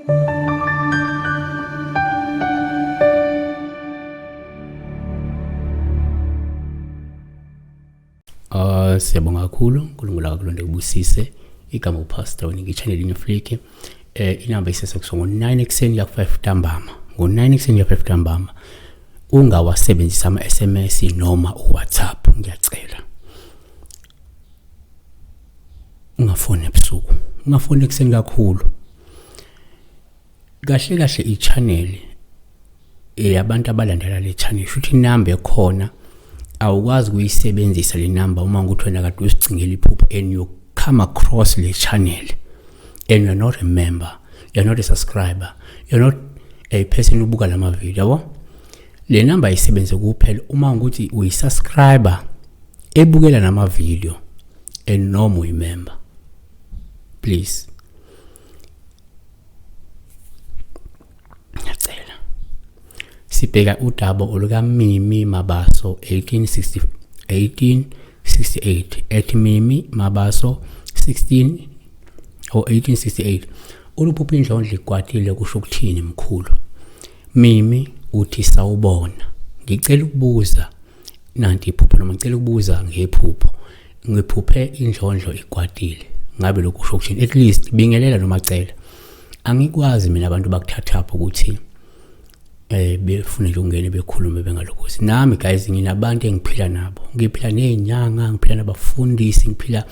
Siyabonga kakhulu, uNkulunkulu akakulonde kubusise. Igama uPastor Winiki channel iNyofliki. Inamba isesekusho ngo-9 ekseni ya 5 ntambama. Ngo-9 ekseni ya 5 ntambama. Ungawasebenzisa ama-SMS noma uWhatsApp, ngiyacela. Ungafoni ebusuku, ungafoni ekseni kakhulu. Kahle kahle i-channel abantu abalandela le channel futhi inamba ekhona awukwazi kuyisebenzisa le number uma ukuthi wena kade usicingela iphupho and you come across le channel and you're not a member, you're not a subscriber, you're not a person ubuka lama video, yabo? Le number ayisebenze kuphela uma ukuthi uyisubscriber ebukela nama video and noma uyimember. Please. Ngiyacela. Sibheka udaba oluka Mimi Mabaso 1868 at Mimi Mabaso 16 or 1868. Uluphupho indlondlo ikwatile kusho ukuthini mkhulu? Mimi uthi sawubona. Ngicela ukubuza nanti iphupho noma ngicela ukubuza ngephupho. Ngiphuphe indlondlo ikwatile. Ngabe lokho kusho ukuthini? At least bingelela noma cela. Angikwazi mina abantu bakuthathapha ukuthi befuna nje ungene bekhulume bengalokhozi. Nami guys nginabantu engiphila nabo. Ngiphila nezinyanga, ngiphila nabafundisi, ngiphila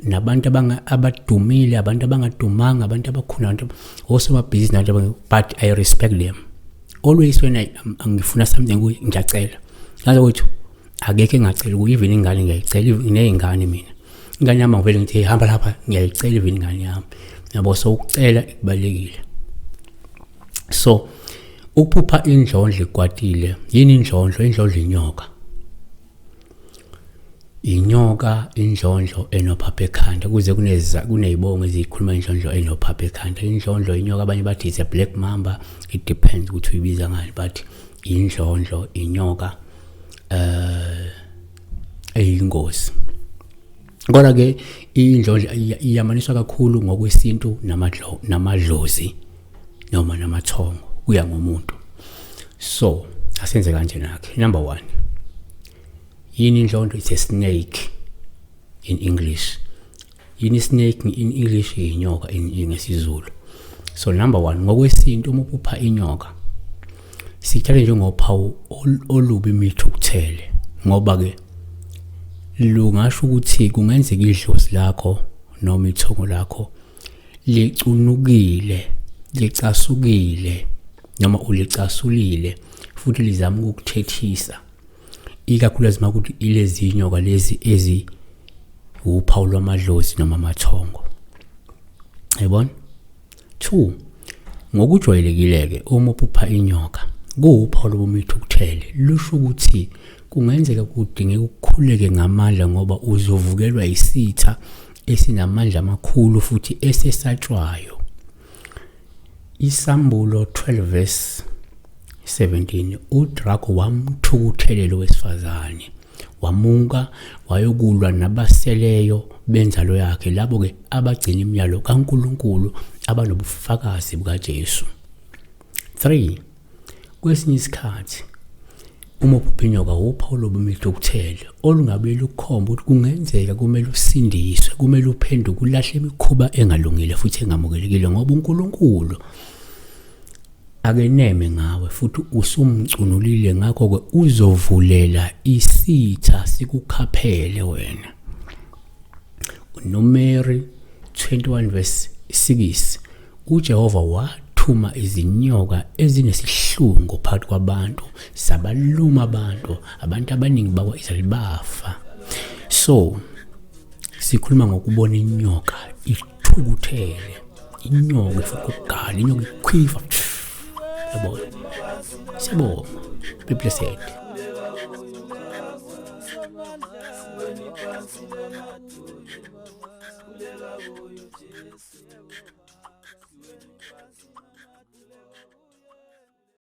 nabantu abadumile, abantu abangadumanga, abantu abakhona, abantu osomabhizinisi nabantu, but I respect them. Always when ngifuna something ngiyacela. Ngaze ukuthi akekho engacela even ingane ngiyayicela, inezingane mina. Ingane yami ngivele ngithi hamba lapha ngiyayicela even ingane yami. Yabo so ukucela kubalekile. So ukuphupha indlondlo ikwatile. Yini indlondlo? Indlondlo inyoka. Inyoka, indlondlo enophapha ekhanda. Kuze kunezibongo ezikhuluma indlondlo enophapha ekhanda. Indlondlo inyoka, abanye bathi it's a black mamba. It depends ukuthi uyibiza ngani, but indlondlo inyoka eyingozi. Kodwa ke indlondlo iyamaniswa kakhulu ngokwesintu namadlozi noma namathongo, kuya ngomuntu. So asenze kanje nakhe. Number 1, yini indlondlo? It's a snake in English. Yini snake in English? Inyoka in ngesizulu. So number 1, ngokwesintu uma uphupha inyoka sithathe njengophawu olubi mithukuthele, ngoba ke lungasho ukuthi kungenzeka idlozi lakho noma ithongo lakho licunukile, licasukile noma ulicasulile futhi lizama ukukuthethisa, ikakhulukazi makuthi ilezi inyoka lezi ezi uphawu lwamadlozi noma amathongo. Yabona? 2, ngokujwayelekile uma uphupha inyoka kuwuphawu lobumithukuthele, lusho ukuthi kungenzeka kudingeka ukukhuleke ngamandla ngoba uzovukelwa isitha esinamandla amakhulu futhi esesatshwayo. Isambulo 12 verse 17, uDraco wamthukuthelela owesifazane, wamunka wayokulwa nabaseleyo benzalo yakhe, labo ke abagcina imiyalo kaNkulunkulu abanobufakazi bukaJesu. 3, kwesinye isikhathi uma uphupha inyoka uphawu lobumithukuthele olungabe lukhomba ukuthi kungenzeka kumele usindiswe, kumele uphenduke, ulahle imikhuba engalungile futhi engamukelekile ngoba uNkulunkulu akeneme ngawe futhi usumcunulile, ngakho ke uzovulela isitha sikukhaphele wena. uNumeri 21 verse 6, uJehova wathuma izinyoka ezinesihlungu phakathi kwabantu, sabaluma abantu abaningi bakwa-Israyeli bafa. So sikhuluma ngokubona inyoka ithukuthele, inyoka ifuna ukugala, inyoka ikhwifa. Yabona? Siyabonga. Be blessed.